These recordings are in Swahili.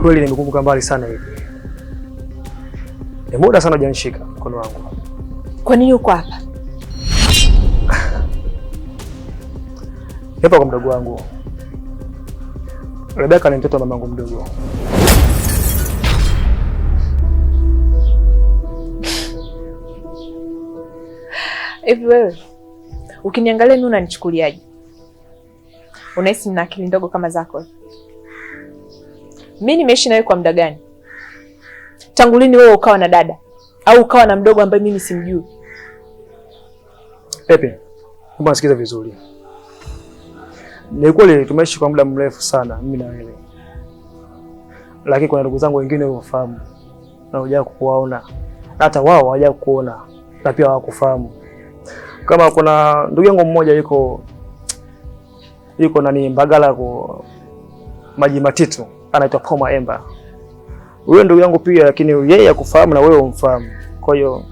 Kiukweli nimekumbuka mbali sana hivi. Ni muda sana hujanishika mkono wangu. Kwa nini uko hapa? Hapa kwa mdogo wangu. Rebeka ni mtoto wa mamangu mdogo. Hivi wewe ukiniangalia mimi unanichukuliaje? Unahisi nina akili ndogo kama zako? Mimi nimeishi nawe kwa muda gani? Tangu lini wewe ukawa na dada au ukawa na mdogo ambaye mimi simjui? Pepe, mbona sikiza vizuri. Ni kweli tumeishi kwa muda mrefu sana mimi na wewe. Lakini kuna ndugu zangu wengine wafahamu na hujaja kuwaona. Hata wao hawajaja kuona na pia hawakufahamu. Kama kuna ndugu yangu mmoja yuko nani Mbagala kwa Maji Matitu, anaitwa Poma Emba. Huyo ndugu yangu pia, lakini yeye hakufahamu na wewe umfahamu. Kwa hiyo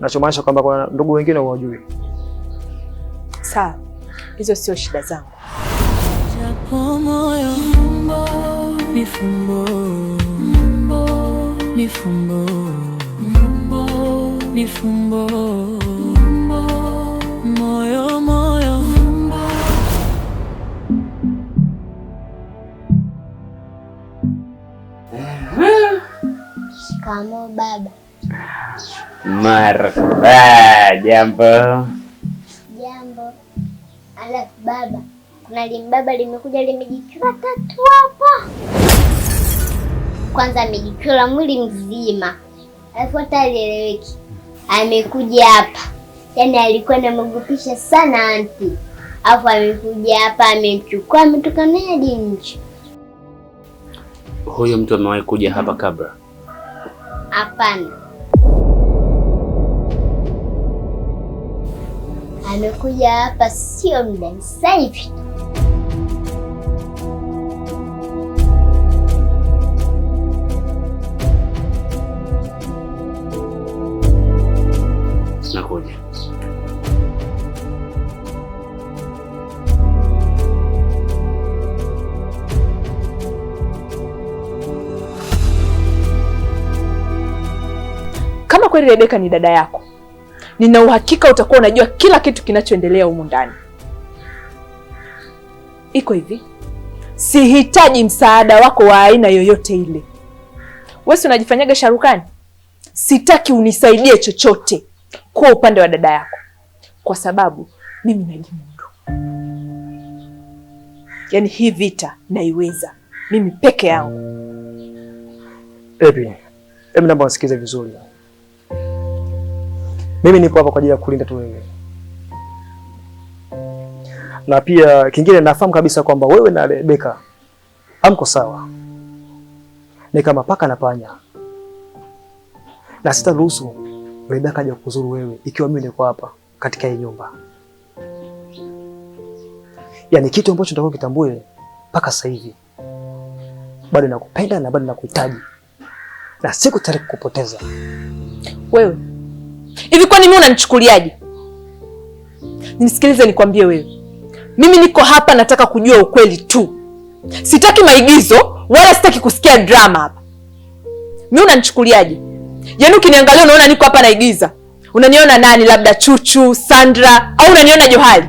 nachomaanisha kwamba kuna ndugu wengine hawajui. Sawa. Hizo sio shida zangu. Japo moyo mifumbo, mifumbo, mifumbo, moyo moyo. Shikamoo baba. Marhaba, jambo. Jambo. Alafu baba, kuna limbaba limekuja limejikila tatu hapa. Kwanza amejikila mwili mzima. Alafu hata alieleweki. Amekuja hapa. Yaani alikuwa anamwogopisha sana anti. Alafu amekuja hapa amemchukua ametoka naye hadi nje. Huyo mtu amewahi kuja hapa kabla? Hapana. Amekuja hapa sio muda sasa hivi. Nakuja. Kama kweli Rebeka ni dada yako, nina uhakika utakuwa unajua kila kitu kinachoendelea humu ndani. Iko hivi, sihitaji msaada wako wa aina yoyote ile. Wewe si unajifanyaga sharukani? Sitaki unisaidie chochote kwa upande wa dada yako, kwa sababu mimi najimudu. Yaani hii vita naiweza mimi peke yangu. Epi, naomba usikize vizuri. Mimi nipo hapa kwa ajili ya kulinda tu wewe. Na pia kingine nafahamu kabisa kwamba wewe na Rebeka hamko sawa. Ni kama paka na panya. Na sitaruhusu Rebeka aje kukuzuru wewe ikiwa mimi niko hapa katika hii nyumba. Yaani kitu ambacho nataka ukitambue mpaka sasa hivi. Bado nakupenda na bado nakuhitaji. Na sikutaka kukupoteza. Wewe hivi kwani mimi unanichukuliaje? Nisikilize nikwambie wewe. Mimi niko hapa nataka kujua ukweli tu. Sitaki maigizo wala sitaki kusikia drama hapa. Mimi unanichukuliaje? Yaani ukiniangalia unaona niko hapa naigiza. Unaniona nani, labda Chuchu, Sandra au unaniona Johali?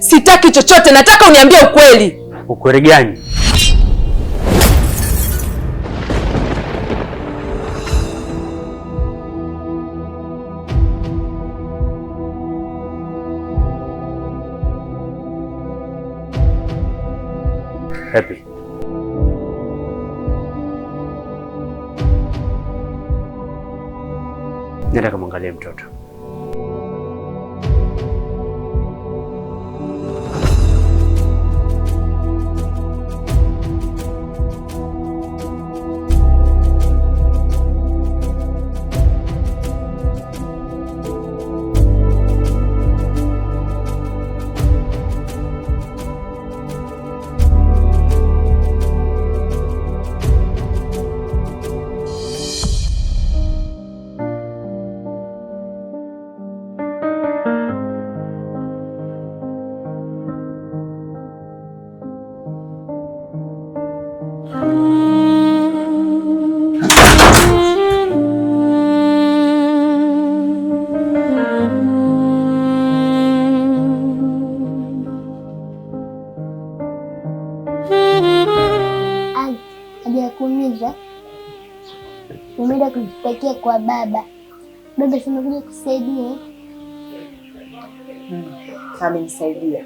Sitaki chochote, nataka uniambie ukweli. Ukweli gani? Happy. Nenda kamwangalie mtoto. nimekuja kwa baba. Baba tumekuja kusaidia. Amenisaidia.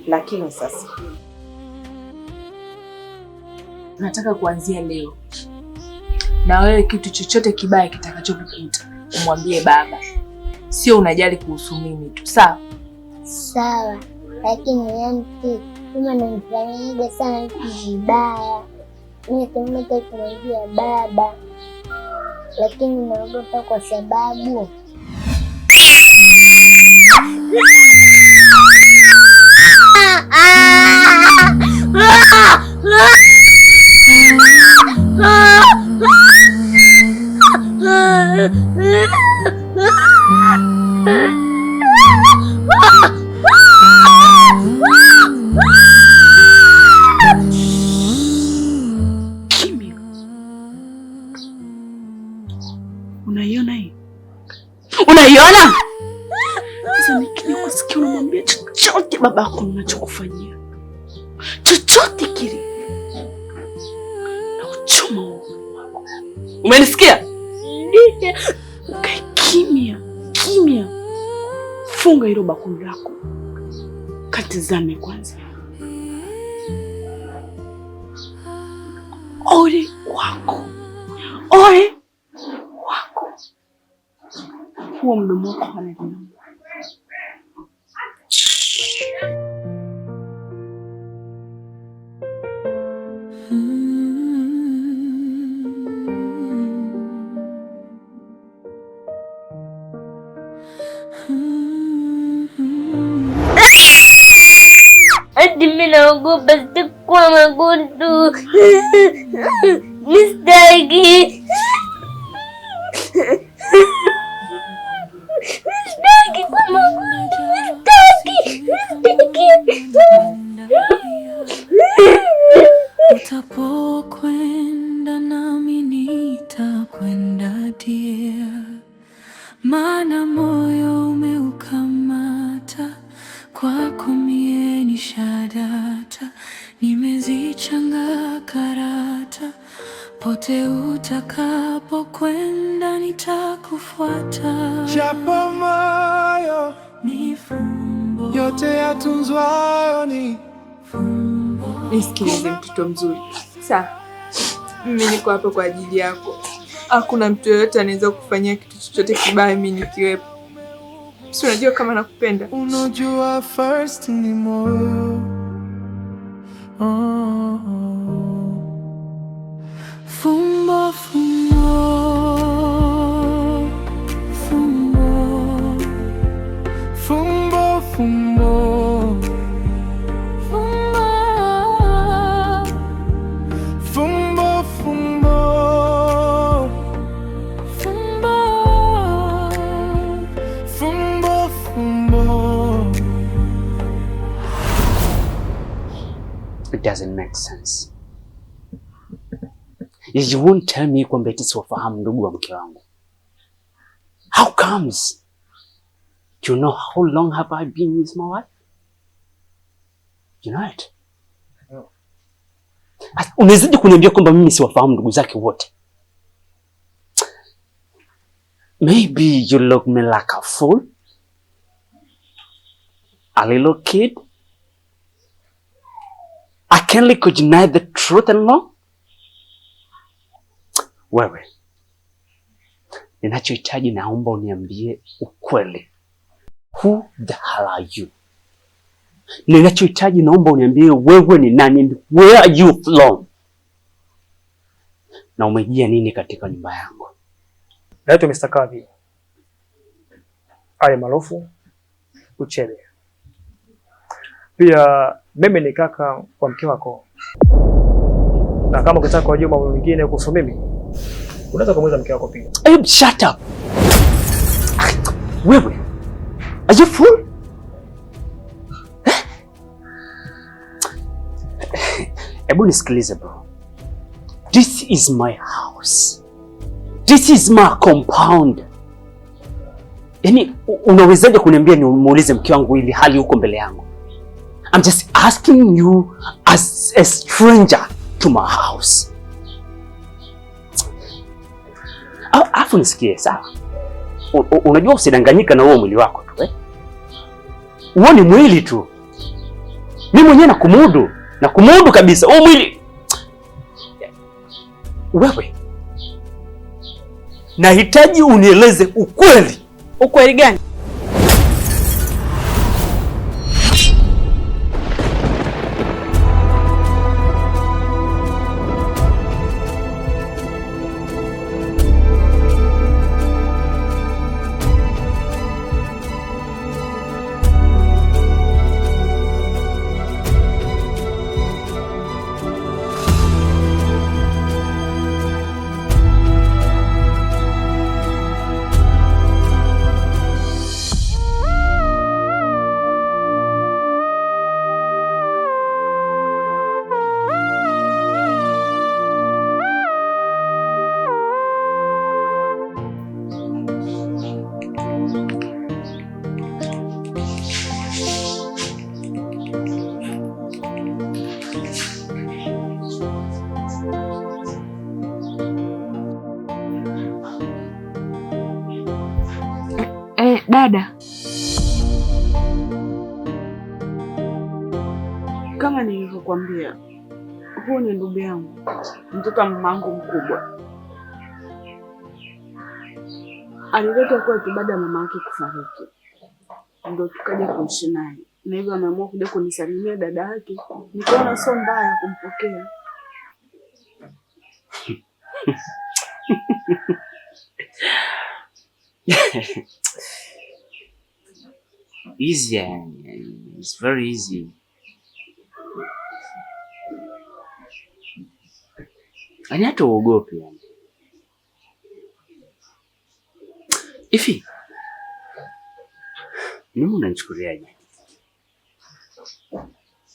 Lakini sasa nataka kuanzia leo na wewe kitu chochote kibaya kitakachokukuta umwambie baba. Sio unajali kuhusu mimi tu, sawa? Sawa. Lakini yanti kama nanifanyia sana vitu vibaya. Mimi tamata kumwambia baba. Lakini naogopa kwa sababu unaiona hii? Unaiona? Sasa nikija kusikia unamwambia chochote babako unachokufanyia. Chochote kile. Na uchoma wako. Umenisikia? Ndiyo. Kae kimya, kimya. Funga hilo bakuli lako. Katizame kwanza. Ole wako. Ole wako. Huo mdomo wako hana. hadi mimi naogopa sitakuwa magonjwa. Mistaki. Sitaki kwa magonjwa. Sitaki. Utapokwenda nami nitakwenda dear, maana moyo umeukamata kwako mie ni shadata, nimezichanga karata, pote utakapokwenda nitakufuata. Japo moyo ni fumbo, yote yatunzwayo ni fumbo. Nisikilize mtoto mzuri. Sawa. Mimi niko hapa kwa ajili yako. Hakuna mtu yoyote anaweza kufanyia kitu chochote kibaya mimi nikiwepo. Si unajua kama nakupenda. unajua first ni moyo. Fumbo, fumbo, fumbo, Fumbo, fumbo, fumbo, fumbo, fumbo, fumbo. fumbo, fumbo. It doesn't make sense. You won't tell me kwamba eti siwafahamu ndugu wa mke wangu. How comes? Do you know how long have I been with my wife? You know it? Unazidi kuniambia kwamba mimi siwafahamu ndugu zake wote. Maybe you look me like a fool. A little kid. I can't deny the truth and law. Wewe, ninachohitaji naomba uniambie ukweli. Who the hell are you? Ninachohitaji naomba uniambie wewe ni nani and where are you from? Na umejia nini katika nyumba yangu? Naitwa Mr. Kavi. Ale maarufu Uchebe. Pia mimi ni kaka wa mke wako. Na kama ukitaka kujua mambo mengine kuhusu mimi, unaweza kumuuliza mke wako pia. Hey, shut up. Wewe, are you fool? Ebu nisikilize bro. This is my house. This is my compound. Yaani unawezaje kuniambia nimuulize mke wangu ili hali huko mbele yangu? I'm just asking you as a stranger to my house. Alafu nisikie sawa. Unajua usidanganyika na huo mwili wako tu huo ni mwili tu. Mimi mwenyewe nakumudu kabisa huo mwili. Wewe nahitaji unieleze ukweli. Ukweli gani? Dada, kama nilivyokuambia, huu ni ndugu yangu, mtoto wa mamangu mkubwa. Aliletwa kwetu baada ya mama yake kufariki, ndio tukaja kuishi naye, na hivyo ameamua kuja kunisalimia dada yake. Nikaona sio mbaya kumpokea. Easy, it's very easy. Ani hata uogopi yani. Ifi. Mimi unanichukuliaje?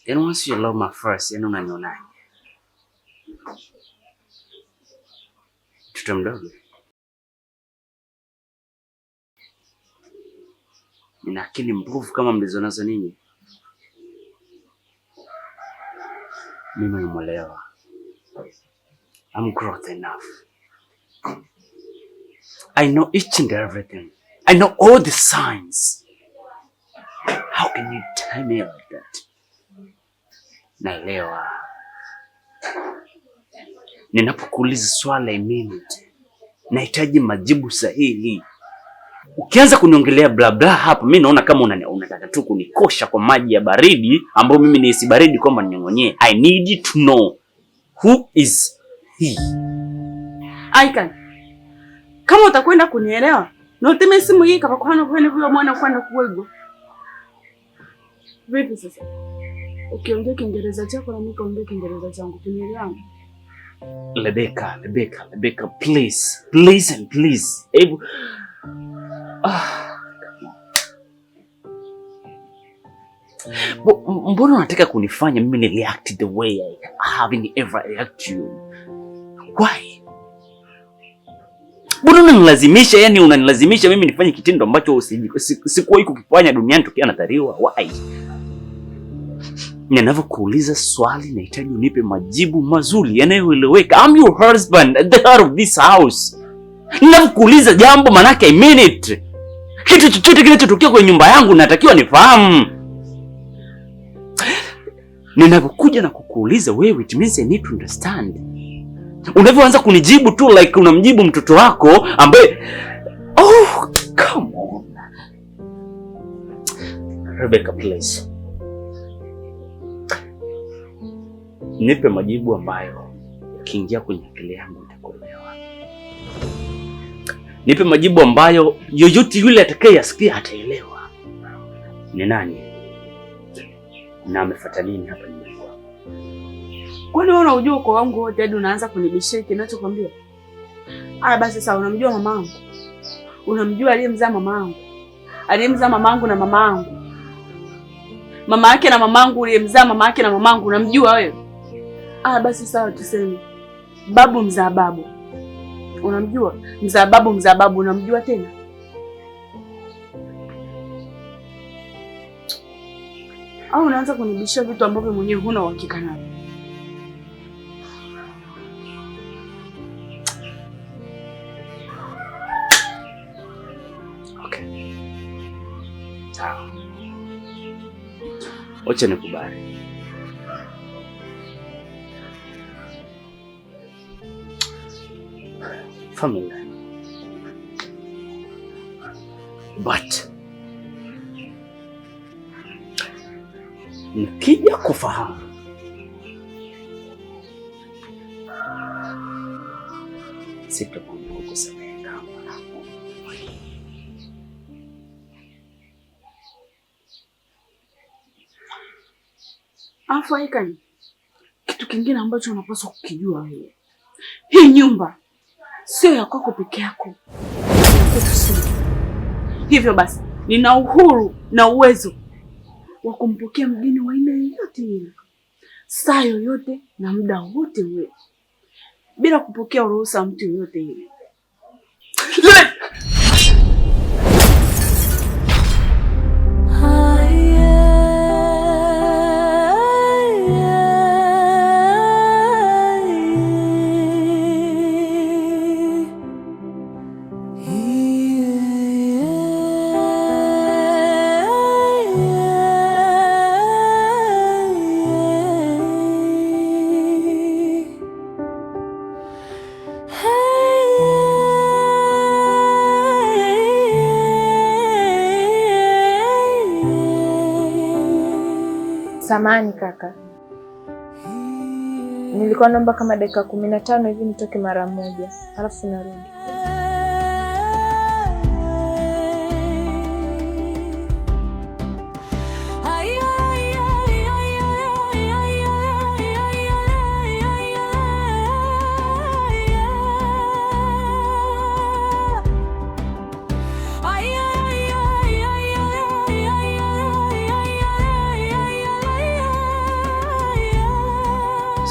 Yaani once you love my first, yaani unanionaje? Mtoto mdogo. Nina akili mbovu kama mlizonazo ninyi. Mimi nimeolewa. I'm grown enough. I know each and everything. I know all the signs. How can you tell me like that? Naelewa. Ninapokuuliza swala immediate, nahitaji majibu sahihi. Ukianza kuniongelea bla bla hapa, mimi naona kama unataka tu kunikosha kwa maji ya baridi ambayo mimi ni si baridi kwamba ninyong'onyee. I need to know who is he. Aikan, kama utakwenda kunielewa, na utime simu hii kama kwa kwenda huyo mwana kwenda kuwego. Vipi sasa? Ukiongea Kiingereza chako na mimi kaongea Kiingereza changu, tunaelewana? Rebecca, please and please. Mbona unataka kunifanya mimi ni react the way I haven't ever react you? Why? Mbona unanilazimisha, yani unanilazimisha mimi nifanye kitendo ambacho sikuwahi kukifanya duniani tokea nazaliwa? Why? Ninavyokuuliza swali nahitaji unipe majibu mazuri yanayoeleweka. I'm your husband at the heart of this house. Ninavyokuuliza jambo manake I mean it. Kitu chochote kinachotokea kwenye nyumba yangu natakiwa nifahamu. Ninavyokuja na kukuuliza wewe, it means I need to understand. Unavyoanza kunijibu tu like unamjibu mtoto wako ambaye come on. Rebecca, please. Nipe majibu ambayo ukiingia kwenye akili yangu nitakuelewa. Nipe majibu ambayo yoyote yule atakayesikia ataelewa. Ni nani? Na amefuata nini hapa nyumbani? Kwani wewe unajua uko wangu wote hadi unaanza kunibishia kinachokwambia? Aya basi sawa, unamjua mamangu. Unamjua aliyemzaa mamangu. Aliyemzaa mamangu na mamangu. Mama yake na mamangu, uliyemzaa mama yake na mamangu, unamjua wewe? Aya basi sawa, tuseme babu mzaa babu. Unamjua? Mzaa babu unamjua tena? Au unaanza kunibishia vitu ambavyo mwenyewe huna uhakika navyo? Okay. Sawa. Wacha nikubali. Familia. But nikija kufahamu sitakumbuka kusamehe kama afu Aikani, kitu kingine ambacho unapaswa kukijua wewe, hii nyumba sio ya kwako peke yako, hivyo basi nina uhuru na uwezo wa kumpokea mgeni wa aina yoyote ile, saa yoyote na muda wote ule, bila kupokea ruhusa ya mtu yoyote ile. Samahani kaka, nilikuwa naomba kama dakika 15 hivi nitoke mara moja, alafu narudi.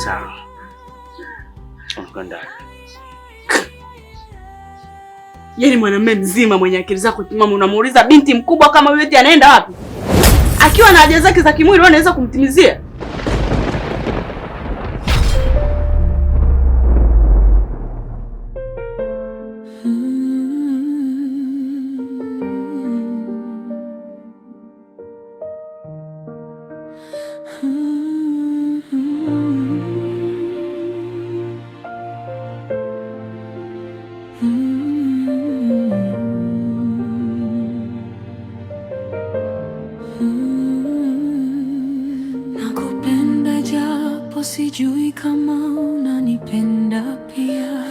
Sawa. Unganda. Yaani mwanamume mzima mwenye akili zako timamu unamuuliza binti mkubwa kama wewe eti anaenda wapi? Akiwa na haja zake za kimwili wewe unaweza kumtimizia? Nakupenda japo sijui kama unanipenda pia.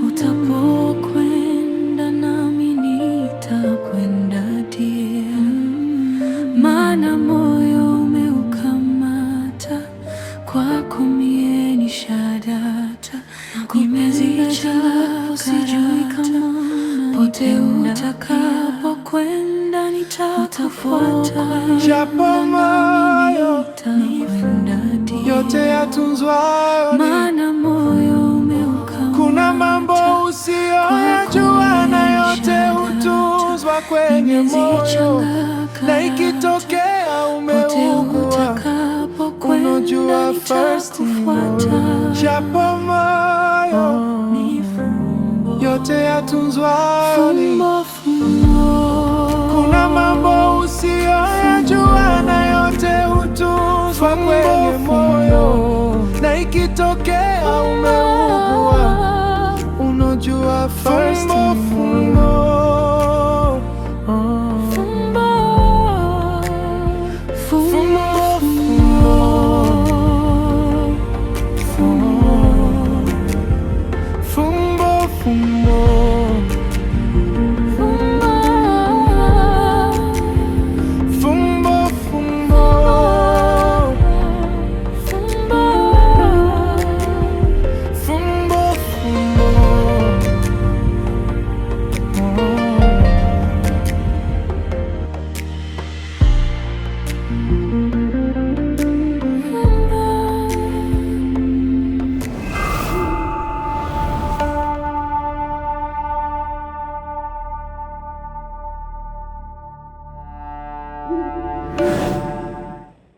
Utapokwenda nami nitakwenda dia, maana moyo umeukamata, kwako mie ni shadata. Nimeziacha sijui kama pote utakapokwenda nitakufuata, japo moyo yote yatunzwayo, maana moyo umeukamata. kuna mambo usiyoyajua na yote hutunzwa kwenye moyo, na ikitokea umeugua unajua first japo moyo yote yatunzwayo, kuna mambo usiyoyajua na yote hutunzwa kwenye moyo, na ikitokea umeugua unajua first